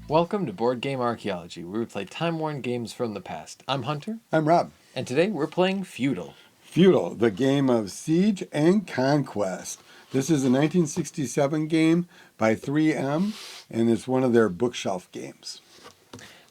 Welcome to Board Game Archaeology, where we play time-worn games from the past. I'm Hunter, I'm Rob. and today we're playing Feudal. Feudal, the game of siege and conquest. This is a 1967 game by 3M, and it's one of their bookshelf games.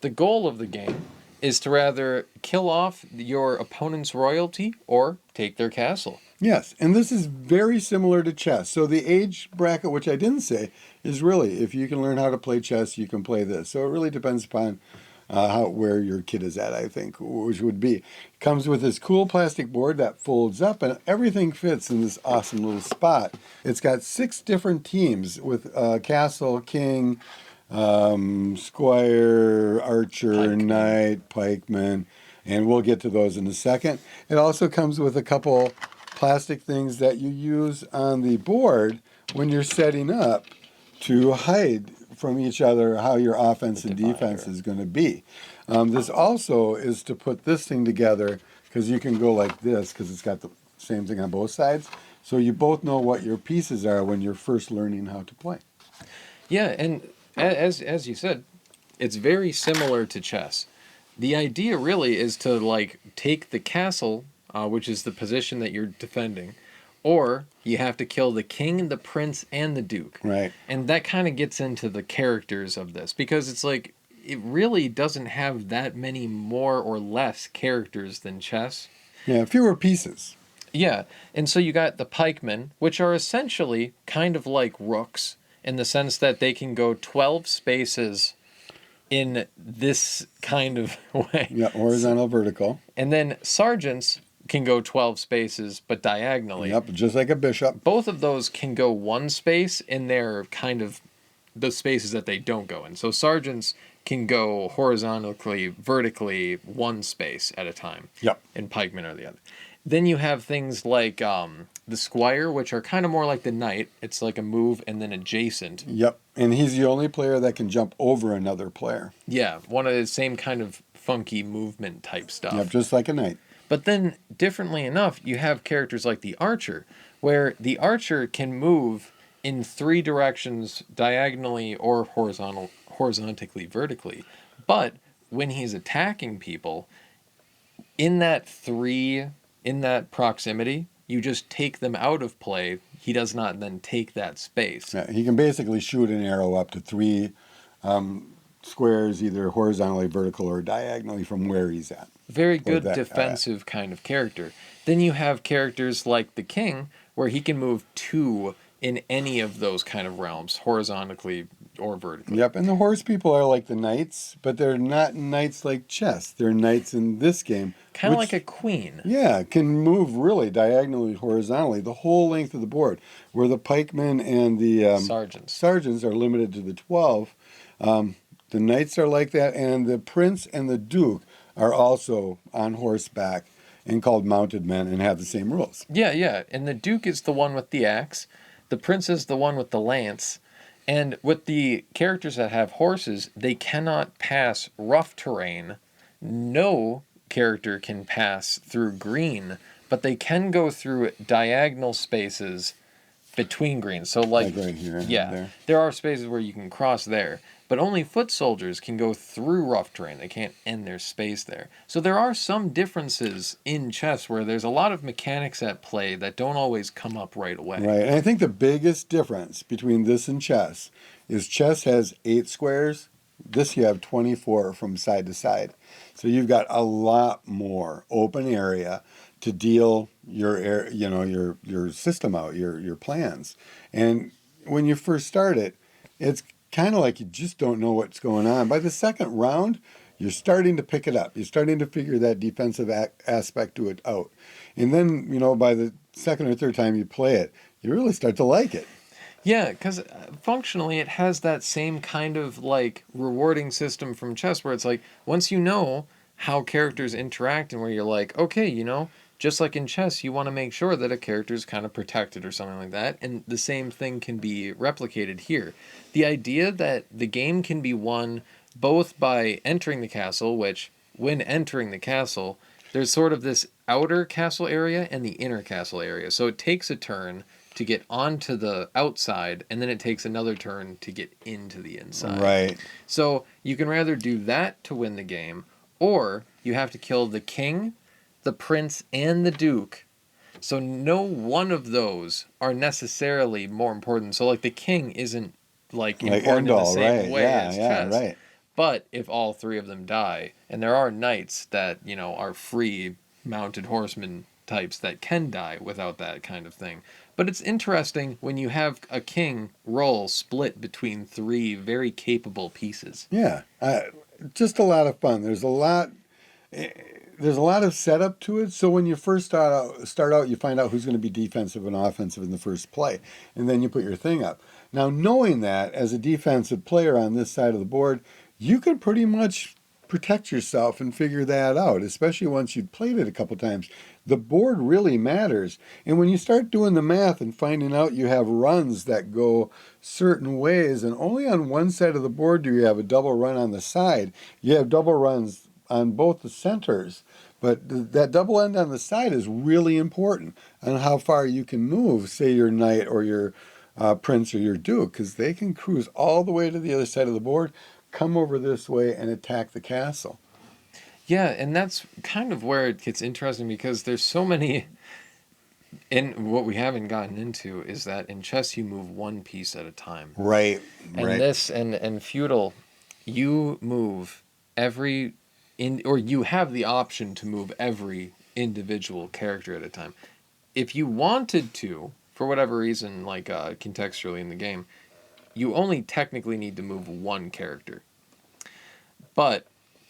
The goal of the game is to rather kill off your opponent's royalty or take their castle. Yes, and this is very similar to chess. So the age bracket, which I didn't say, is really, if you can learn how to play chess, you can play this. So it really depends upon where your kid is at, I think, which would be. It comes with this cool plastic board that folds up, and everything fits in this awesome little spot. It's got 6 different teams with castle, king, squire, archer, knight, pikeman, and we'll get to those in a second. It also comes with a couple plastic things that you use on the board when you're setting up to hide from each other how your offense and defense is going to be. This also is to put this thing together because you can go like this because it's got the same thing on both sides. So you both know what your pieces are when you're first learning how to play. Yeah, and as you said, it's very similar to chess. The idea really is to take the castle, which is the position that you're defending, or you have to kill the king, the prince, and the duke. Right. And that kind of gets into the characters of this, because it's like, it really doesn't have that many more or less characters than chess. Yeah, fewer pieces. Yeah, and so you got the pikemen, which are essentially kind of like rooks, in the sense that they can go 12 spaces in this kind of way. Yeah, horizontal, vertical. And then sergeants can go 12 spaces, but diagonally. Yep, just like a bishop. Both of those can go 1 space in their kind of the spaces that they don't go in. So sergeants can go horizontally, vertically, 1 space at a time. Yep. And pikemen are the other. Then you have things like the squire, which are kind of more like the knight. It's like a move and then adjacent. Yep, and he's the only player that can jump over another player. Yeah, one of the same kind of funky movement type stuff. Yep, just like a knight. But then, differently enough, you have characters like the archer, where the archer can move in 3 directions, diagonally or horizontally, vertically. But when he's attacking people, in that proximity, you just take them out of play. He does not then take that space. Yeah, he can basically shoot an arrow up to 3 squares, either horizontally, vertical, or diagonally from where he's at. Very good defensive kind of character. Then you have characters like the king, where he can move 2 in any of those kind of realms, horizontally or vertically. Yep, and the horse people are like the knights, but they're not knights like chess. They're knights in this game. Kind of like a queen. Yeah, can move really diagonally, horizontally, the whole length of the board, where the pikemen and the sergeants are limited to the 12. The knights are like that, and the prince and the duke are also on horseback and called mounted men and have the same rules. Yeah, and the duke is the one with the axe, the prince is the one with the lance, and with the characters that have horses, they cannot pass rough terrain. No character can pass through green, but they can go through diagonal spaces between greens. So like right here, yeah, there are spaces where you can cross there. But only foot soldiers can go through rough terrain. They can't end their space there. So there are some differences in chess where there's a lot of mechanics at play that don't always come up right away. Right, and I think the biggest difference between this and chess is chess has 8 squares. This you have 24 from side to side. So you've got a lot more open area to deal your system out, your plans. And when you first start it, it's kind of like you just don't know what's going on. By the second round, you're starting to pick it up. You're starting to figure that defensive aspect to it out. And then, by the second or third time you play it, you really start to like it. Yeah, because functionally it has that same kind of rewarding system from chess where it's like, once you know how characters interact and where you're like, okay, just like in chess, you want to make sure that a character is kind of protected or something like that. And the same thing can be replicated here. The idea that the game can be won both by entering the castle, which when entering the castle, there's sort of this outer castle area and the inner castle area. So it takes a turn to get onto the outside, and then it takes another turn to get into the inside. Right. So you can rather do that to win the game, or you have to kill the king, the prince, and the duke. So no one of those are necessarily more important. So like the king isn't like Like important end in the all, same right? way Yeah, as yeah, chess. right. But if all three of them die, and there are knights that, are free mounted horsemen types that can die without that kind of thing. But it's interesting when you have a king roll split between three very capable pieces. Yeah, just a lot of fun. There's a lot of setup to it. So when you first start out, you find out who's going to be defensive and offensive in the first play, and then you put your thing up. Now, knowing that as a defensive player on this side of the board, you can pretty much protect yourself and figure that out, especially once you've played it a couple times. The board really matters. And when you start doing the math and finding out you have runs that go certain ways, and only on one side of the board do you have a double run on the side, you have double runs on both the centers. But that double end on the side is really important on how far you can move, say, your knight or your prince or your duke, because they can cruise all the way to the other side of the board, come over this way, and attack the castle. Yeah, and that's kind of where it gets interesting because there's so many. And what we haven't gotten into is that in chess you move one piece at a time. Right, And right. this and feudal, you move every or you have the option to move every individual character at a time. If you wanted to, for whatever reason, like contextually in the game, you only technically need to move one character. But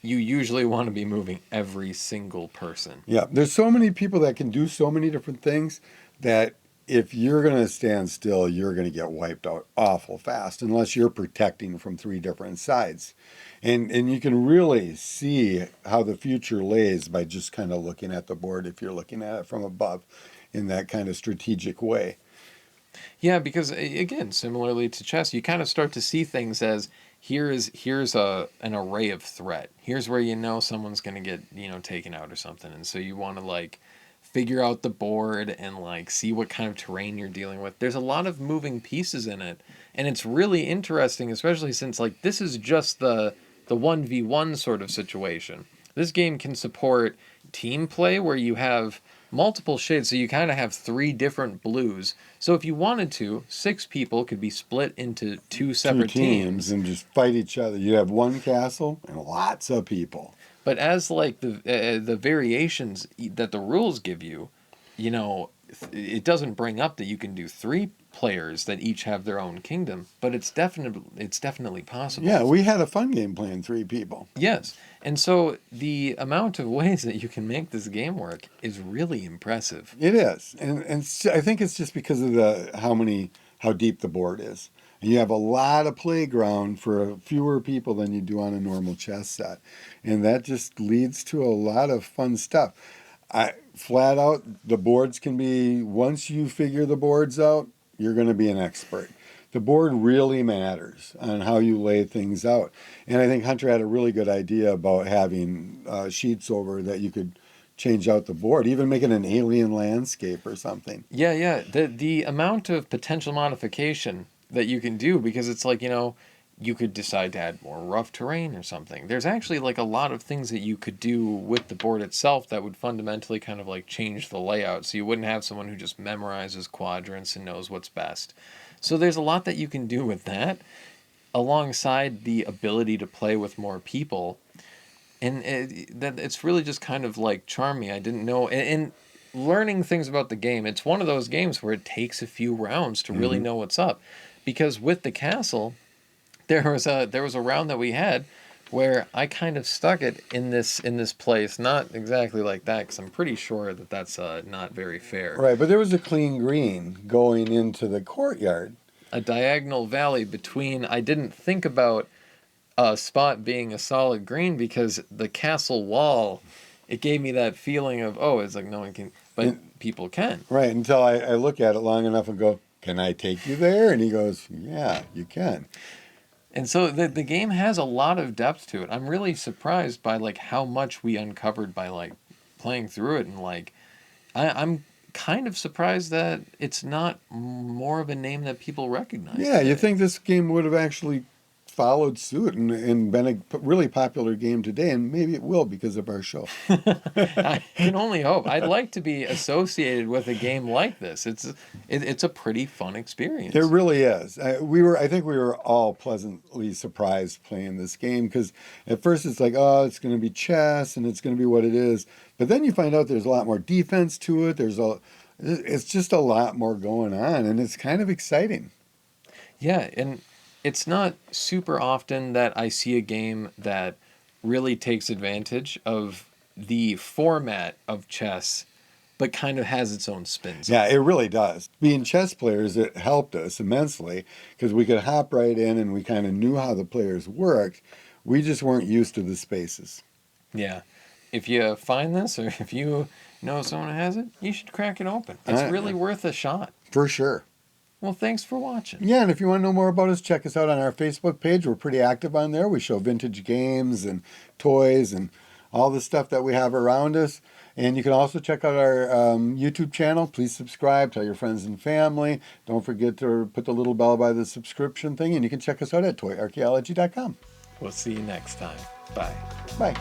you usually want to be moving every single person. Yeah, there's so many people that can do so many different things that if you're going to stand still, you're going to get wiped out awful fast unless you're protecting from three different sides. And you can really see how the future lays by just kind of looking at the board if you're looking at it from above in that kind of strategic way. Yeah, because again, similarly to chess, you kind of start to see things as here's an array of threat. Here's where someone's going to get, taken out or something. And so you want to like figure out the board and like see what kind of terrain you're dealing with. There's a lot of moving pieces in it, and it's really interesting, especially since like this is just the 1v1 sort of situation. This game can support team play where you have multiple shades, so you kind of have three different blues. So if you wanted to, six people could be split into two Two separate teams teams. and just fight each other. You have one castle and lots of people. But as like the variations that the rules give you, it doesn't bring up that you can do three players that each have their own kingdom. But it's definitely possible. Yeah, we had a fun game playing three people. Yes. And so the amount of ways that you can make this game work is really impressive. It is, I think it's just because of how deep the board is. And you have a lot of playground for fewer people than you do on a normal chess set, and that just leads to a lot of fun stuff. Flat out, the boards can be, once you figure the boards out, you're going to be an expert. The board really matters on how you lay things out. And I think Hunter had a really good idea about having sheets over that you could change out the board, even make it an alien landscape or something. Yeah, yeah. The amount of potential modification that you can do, because it's like, you could decide to add more rough terrain or something. There's actually like a lot of things that you could do with the board itself that would fundamentally kind of like change the layout. So you wouldn't have someone who just memorizes quadrants and knows what's best. So there's a lot that you can do with that alongside the ability to play with more people. And it's really just kind of like charm me. I didn't know. And learning things about the game, it's one of those games where it takes a few rounds to really know what's up. Because with the castle, there was a round that we had where I kind of stuck it in this place, not exactly like that, because I'm pretty sure that that's not very fair. Right, but there was a clean green going into the courtyard. A diagonal valley between. I didn't think about a spot being a solid green because the castle wall, it gave me that feeling of, oh, it's like no one can, but people can. Right, until I look at it long enough and go, can I take you there? And he goes, yeah, you can. And so the game has a lot of depth to it. I'm really surprised by like how much we uncovered by like playing through it, and like I'm kind of surprised that it's not more of a name that people recognize Yeah, you today. think this game would have actually followed suit and been a really popular game today, and maybe it will because of our show. I can only hope. I'd like to be associated with a game like this. It's a pretty fun It experience. really is. I think we were all pleasantly surprised playing this game because at first it's like, oh, it's going to be chess and it's going to be what it is, but then you find out there's a lot more defense to it. It's just a lot more going on, and it's kind of exciting. Yeah, and it's not super often that I see a game that really takes advantage of the format of chess, but kind of has its own spins Yeah, on it it. really does. Being chess players, it helped us immensely because we could hop right in and we kind of knew how the players worked. We just weren't used to the spaces. Yeah. If you find this, or if you know someone who has it, you should crack it open. It's really worth a shot. For sure. Well, thanks for watching. Yeah, and if you want to know more about us, check us out on our Facebook page. We're pretty active on there. We show vintage games and toys and all the stuff that we have around us. And you can also check out our YouTube channel. Please subscribe, tell your friends and family. Don't forget to put the little bell by the subscription thing. And you can check us out at toyarchaeology.com. We'll see you next time. Bye. Bye.